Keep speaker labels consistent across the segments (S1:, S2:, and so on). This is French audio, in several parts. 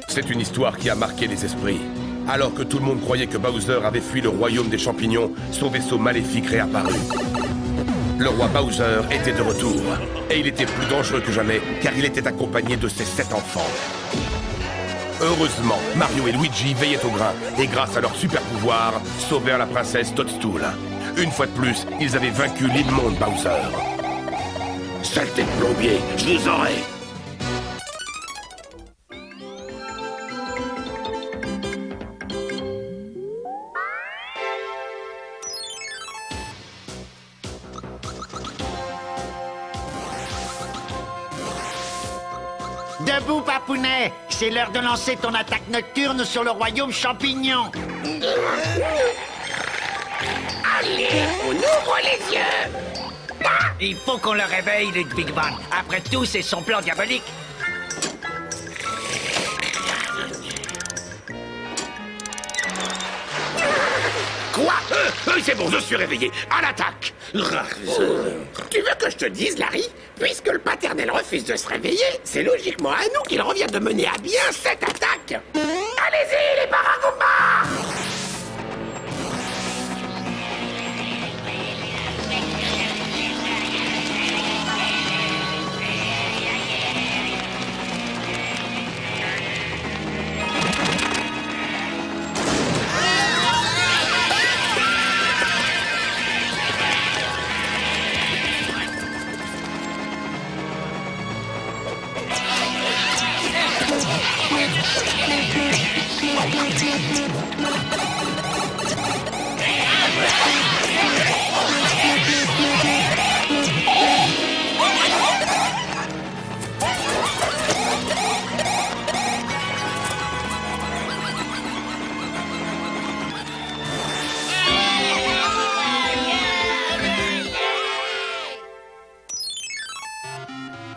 S1: C'est une histoire qui a marqué les esprits. Alors que tout le monde croyait que Bowser avait fui le royaume des champignons, son vaisseau maléfique réapparut. Le roi Bowser était de retour, et il était plus dangereux que jamais, car il était accompagné de ses 7 enfants. Heureusement, Mario et Luigi veillaient au grain, et grâce à leur super pouvoir, sauvèrent la princesse Toadstool. Une fois de plus, ils avaient vaincu l'immonde Bowser. Saleté de plombier, je vous aurai!
S2: Debout, papounet! C'est l'heure de lancer ton attaque nocturne sur le royaume champignon!
S3: Allez, on ouvre les yeux!
S4: Il faut qu'on le réveille, Ludwig van. Après tout, c'est son plan diabolique.
S1: Quoi? C'est bon, je suis réveillé. À l'attaque!
S3: Tu veux que je te dise, Larry? Puisque le paternel refuse de se réveiller, c'est logiquement à nous qu'il revient de mener à bien cette attaque. Allez-y, les Paragoombas!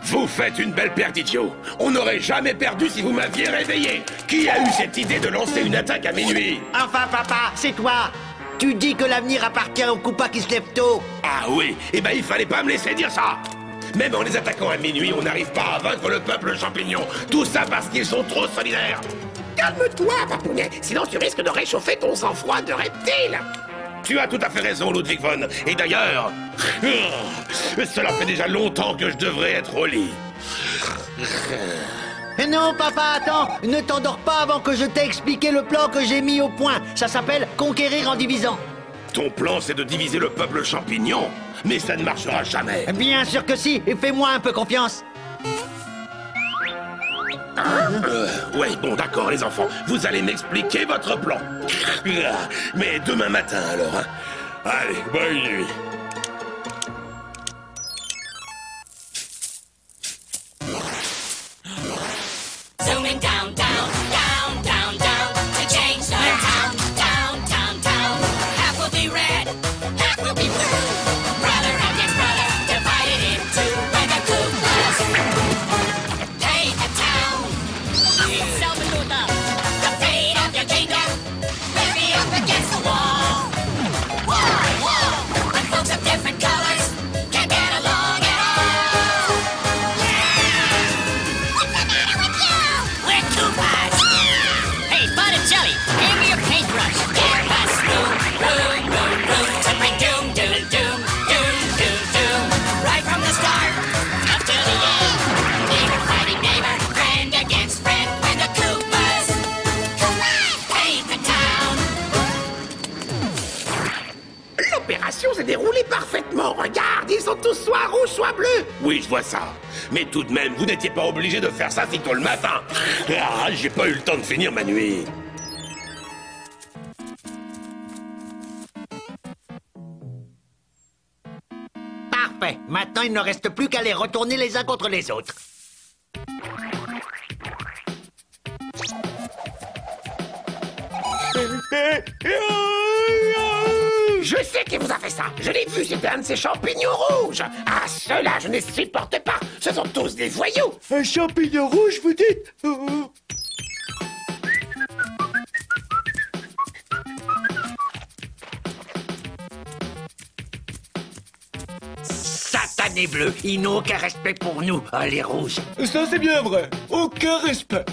S1: Vous faites une belle paire d'idiots. On n'aurait jamais perdu si vous m'aviez réveillé. Qui a eu cette idée de lancer une attaque à minuit?
S2: Enfin, papa, c'est toi! Tu dis que l'avenir appartient aux Koopas qui se lèvent tôt!
S1: Ah oui, eh ben il fallait pas me laisser dire ça. Même en les attaquant à minuit, on n'arrive pas à vaincre le peuple champignon. Tout ça parce qu'ils sont trop solidaires.
S3: Calme-toi, papounet, sinon tu risques de réchauffer ton sang-froid de reptile.
S1: Tu as tout à fait raison, Ludwig von. Et d'ailleurs, cela fait déjà longtemps que je devrais être au lit.
S2: Non, papa, attends! Ne t'endors pas avant que je t'ai expliqué le plan que j'ai mis au point. Ça s'appelle conquérir en divisant.
S1: Ton plan, c'est de diviser le peuple champignon. Mais ça ne marchera jamais.
S2: Bien sûr que si, et fais-moi un peu confiance.
S1: Ouais, bon, d'accord, les enfants. Vous allez m'expliquer votre plan. Mais demain matin, alors, hein. Allez, bonne nuit.
S5: Zooming down, down, down, down, down, to change the town, down, down, down. Half will be red, half will be blue. Brother against brother, divided in two. When the Koopas take a town. Salvatore, the fate of your kingdom will be up against the wall. Wall, wall, when folks of different colors can't get along at all. What's the matter with you? We're Koopas. Hey, Bud and Jelly, hand me your paintbrush. Give us room, room, room, room to bring doom, doom, doom, doom, doom, doom. Right from the start, up to the end. Neighbor fighting neighbor, friend against friend. When the Koopas paint the town.
S3: L'opération s'est déroulée parfaitement. Regarde, ils sont tous soit rouges, soit bleus.
S1: Oui, je vois ça. Mais tout de même, vous n'étiez pas obligé de faire ça si tôt le matin. Ah, j'ai pas eu le temps de finir ma nuit.
S2: Parfait. Maintenant, il ne reste plus qu'à les retourner les uns contre les autres.
S3: Je sais qui vous a fait ça. Je l'ai vu, c'était un de ces champignons rouges. Ah, ceux-là, je ne les supporte pas. Ce sont tous des voyous.
S6: Un champignon rouge, vous dites?
S4: damnés bleus. Ils n'ont aucun respect pour nous, les rouges.
S6: Ça, c'est bien vrai. Aucun respect.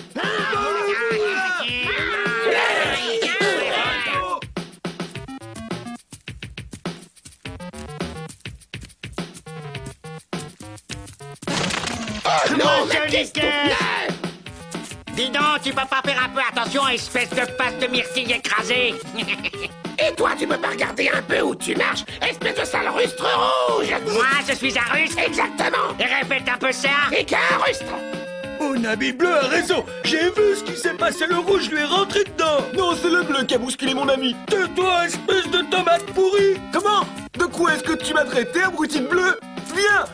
S3: Oh non, mais
S4: Monsieur
S3: qu'est-ce que
S4: Niquet!
S3: tu
S4: Dis donc, tu peux pas faire un peu attention, espèce de face de myrtille écrasée.
S3: Et toi, tu peux pas regarder un peu où tu marches, espèce de sale rustre rouge!
S4: Moi, je suis un russe.
S3: Exactement!
S4: Et répète un peu ça.
S3: Et qu'un rustre!
S6: Mon ami bleu a raison. J'ai vu ce qui s'est passé. Le rouge lui est rentré dedans. Non, c'est le bleu qui a bousculé mon ami. Tais-toi, espèce de tomate pourrie. Comment? De quoi est-ce que tu m'as traité, abruti de bleu? Viens.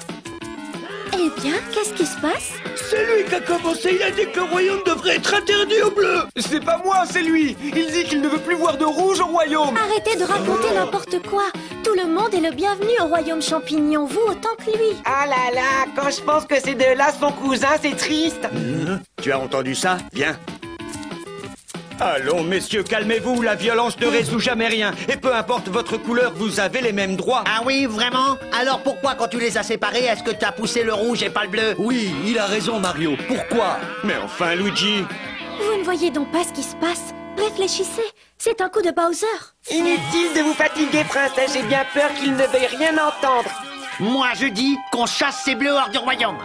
S7: Eh bien, qu'est-ce qui se passe?
S6: C'est lui qui a commencé. Il a dit que le royaume devrait être interdit aux bleus. C'est pas moi, c'est lui. Il dit qu'il ne veut plus voir de rouge au royaume.
S7: Arrêtez de raconter n'importe quoi. Tout le monde est le bienvenu au royaume champignon, vous autant que lui.
S8: Ah là là, quand je pense que c'est de là son cousin, c'est triste.
S9: Tu as entendu ça? Viens. Allons, messieurs, calmez-vous. La violence ne résout jamais rien. Et peu importe votre couleur, vous avez les mêmes droits.
S2: Ah oui, vraiment? Alors pourquoi, quand tu les as séparés, est-ce que t'as poussé le rouge et pas le bleu?
S9: Oui, il a raison, Mario. Pourquoi? Mais enfin, Luigi.
S7: Vous ne voyez donc pas ce qui se passe? Réfléchissez, c'est un coup de Bowser.
S8: Inutile de vous fatiguer, princesse, j'ai bien peur qu'il ne veuille rien entendre.
S2: Moi, je dis qu'on chasse ces bleus hors du royaume.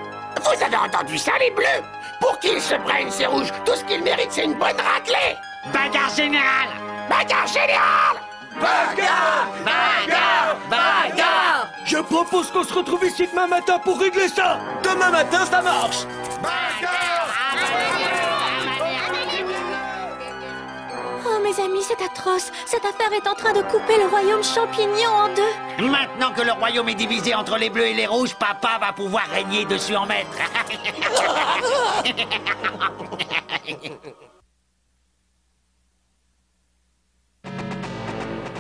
S3: Vous avez entendu ça, les bleus? Pour qu'ils se prennent ces rouges, tout ce qu'ils méritent, c'est une bonne raclée!
S4: Bagarre générale.
S3: Bagarre générale! Bagarre!
S4: Bagarre. Bagarre.
S6: Je propose qu'on se retrouve ici demain matin pour régler ça. Demain matin, ça marche.
S7: Oh mes amis, c'est atroce. Cette affaire est en train de couper le royaume champignon en deux.
S2: Maintenant que le royaume est divisé entre les bleus et les rouges, papa va pouvoir régner dessus en maître.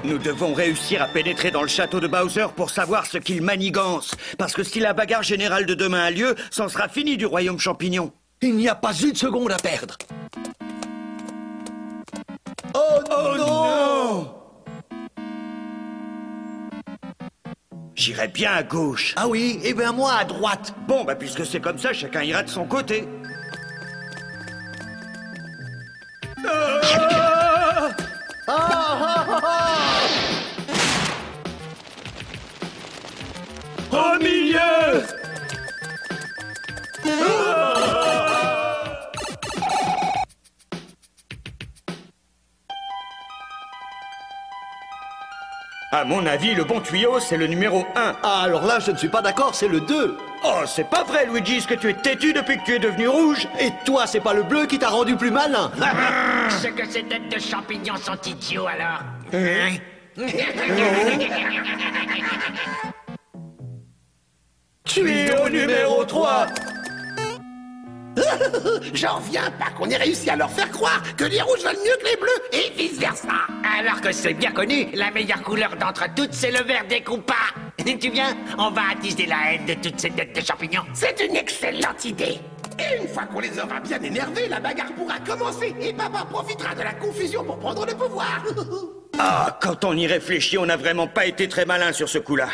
S9: Nous devons réussir à pénétrer dans le château de Bowser pour savoir ce qu'il manigance. Parce que si la bagarre générale de demain a lieu, c'en sera fini du royaume champignon.
S6: Il n'y a pas une seconde à perdre. Oh, non!
S9: J'irai bien à gauche.
S2: Ah oui, et bien moi à droite.
S9: Bon, bah puisque c'est comme ça, chacun ira de son côté.
S6: Au milieu!
S9: À mon avis, le bon tuyau, c'est le numéro 1.
S6: Ah, alors là, je ne suis pas d'accord, c'est le 2.
S9: Oh, c'est pas vrai, Luigi, est-ce que tu es têtu depuis que tu es devenu rouge?
S6: Et toi, c'est pas le bleu qui t'a rendu plus malin.
S4: Ce que ces têtes de champignons sont idiots, alors.
S6: Tu es au numéro 3.
S3: J'en reviens pas qu'on ait réussi à leur faire croire que les rouges valent mieux que les bleus et vice-versa.
S4: Alors que c'est bien connu, la meilleure couleur d'entre toutes, c'est le vert des coupas. Tu viens? On va attiser la haine de toutes ces têtes de champignons.
S3: C'est une excellente idée. Et une fois qu'on les aura bien énervés, la bagarre pourra commencer et papa profitera de la confusion pour prendre le pouvoir.
S9: Ah, quand on y réfléchit, on n'a vraiment pas été très malin sur ce coup-là.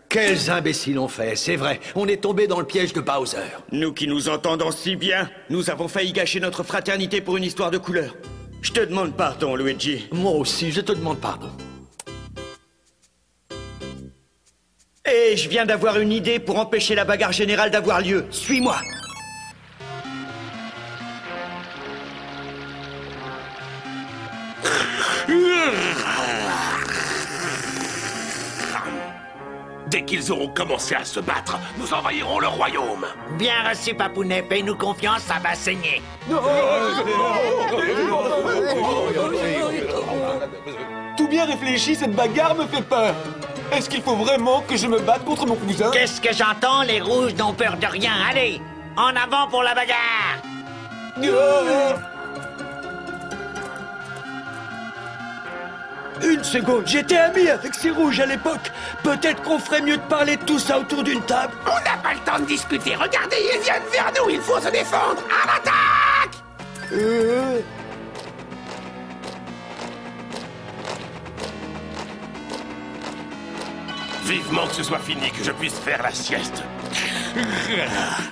S6: Quels imbéciles on fait, c'est vrai. On est tombé dans le piège de Bowser.
S9: Nous qui nous entendons si bien, nous avons failli gâcher notre fraternité pour une histoire de couleur. Je te demande pardon, Luigi.
S6: Moi aussi, je te demande pardon.
S9: Et je viens d'avoir une idée pour empêcher la bagarre générale d'avoir lieu. Suis-moi.
S1: Dès qu'ils auront commencé à se battre, nous envahirons le royaume.
S4: Bien reçu, Papounet, paye-nous confiance, ça va saigner.
S6: Tout bien réfléchi, cette bagarre me fait peur. Est-ce qu'il faut vraiment que je me batte contre mon cousin?
S4: Qu'est-ce que j'entends? Les rouges n'ont peur de rien. Allez, en avant pour la bagarre.
S6: Une seconde, j'étais ami avec ces rouges à l'époque. Peut-être qu'on ferait mieux de parler de tout ça autour d'une table.
S3: On n'a pas le temps de discuter. Regardez, ils viennent vers nous. Il faut se défendre. À l'attaque!
S1: Vivement que ce soit fini, que je puisse faire la sieste.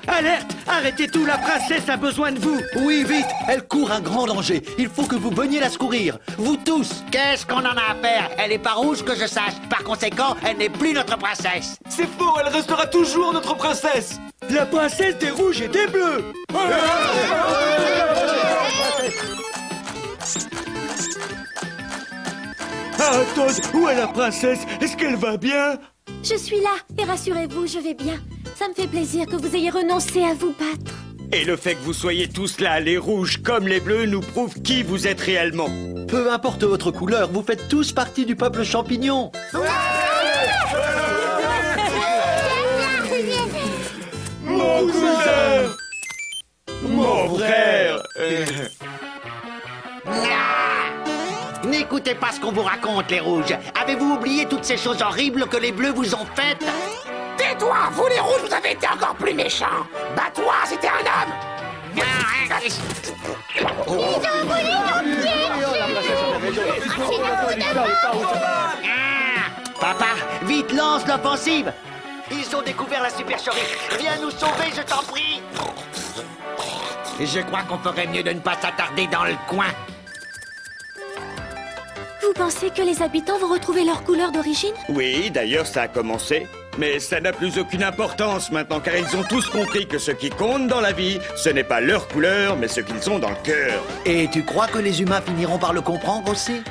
S9: Alerte! Arrêtez tout, la princesse a besoin de vous!
S2: Oui, vite, elle court un grand danger. Il faut que vous veniez la secourir. Vous tous. Qu'est-ce qu'on en a à faire? Elle est pas rouge que je sache. Par conséquent, elle n'est plus notre princesse.
S6: C'est faux, elle restera toujours notre princesse.
S9: La princesse des rouges et des bleus! Ah, Todd, où est la princesse? Est-ce qu'elle va bien?
S7: Je suis là, et rassurez-vous, je vais bien. Ça me fait plaisir que vous ayez renoncé à vous battre.
S9: Et le fait que vous soyez tous là, les rouges comme les bleus, nous prouve qui vous êtes réellement.
S2: Peu importe votre couleur, vous faites tous partie du peuple champignon.
S9: Mon cousin! Mon frère!
S2: N'écoutez pas ce qu'on vous raconte, les rouges. Avez-vous oublié toutes ces choses horribles que les bleus vous ont faites?
S3: Tais-toi, vous les rouges, vous avez été encore plus méchants. Bats-toi, c'était un homme.
S2: Papa, vite, lance l'offensive. Ils ont découvert la supercherie. Viens nous sauver, je t'en prie.
S4: Je crois qu'on ferait mieux de ne pas s'attarder dans le coin.
S7: Vous pensez que les habitants vont retrouver leur couleur d'origine?
S9: Oui, d'ailleurs, ça a commencé. Mais ça n'a plus aucune importance maintenant, car ils ont tous compris que ce qui compte dans la vie, ce n'est pas leur couleur, mais ce qu'ils ont dans le cœur.
S2: Et tu crois que les humains finiront par le comprendre aussi?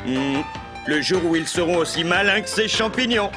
S9: Le jour où ils seront aussi malins que ces champignons.